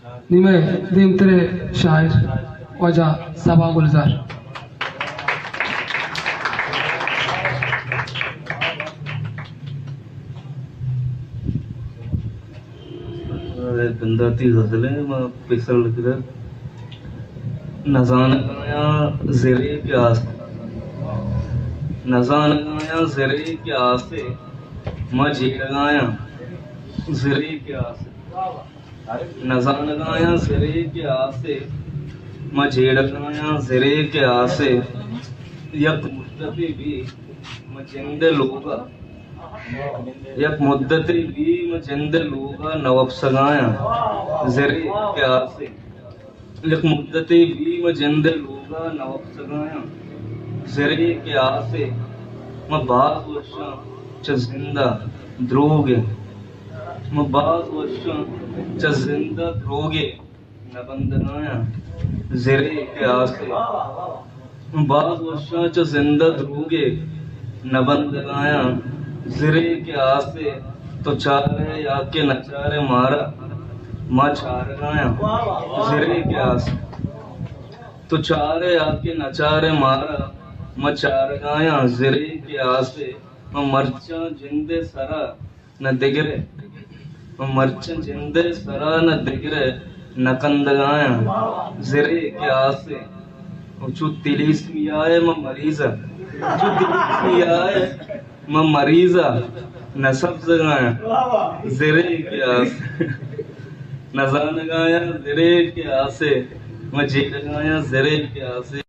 निमे दीम तेरे शायर वजह सबा गुलजार गंदाती गजलें मां पिसल कर नजान गाया ज़रे के आसे नजान गाया ज़रे के आसे मां झेड़ गाया ज़रे के आसे नजान गाया ज़रे के आसे मां झेड़ गाया ज़रे के आसे यक मुद्दती भी मां जिंदे लोगा यक मुद्दती भी मां जिंदे लोगा नवब सगाया ज़रे के आसे यक मुद्दती भी मां जिंदे लोगा नवब सगाया ज़रे के आसे मां बाज़ वर्षां च जिंदा द्रोगे मां बाज़ वर्षां च जिंदा द्रोगे न बंदनाया ज़रे के आसे मां बाज़ वर्षां च जिंदा द्रोगे न बंदनाया ज़रे के आसे तो चारे आके नचारे मारा मां चार गाया ज़रे के आसे तो चारे आके नचारे मारा मां चार गाया ज़रे के आसे मां मरचा जिंदे सरा न दिगरे मां मरचा जिंदे सरा न दिगरे न कंद गाया ज़रे के आसे चू तिलीस्मी आए मां मरीज़ा चू तिलीस्मी आए मां मरीज़ा न सब्ज़ गाया ज़रे के आसे नज़ान गाया ज़रे के आसे मां झेड़ गाया ज़रे के आसे।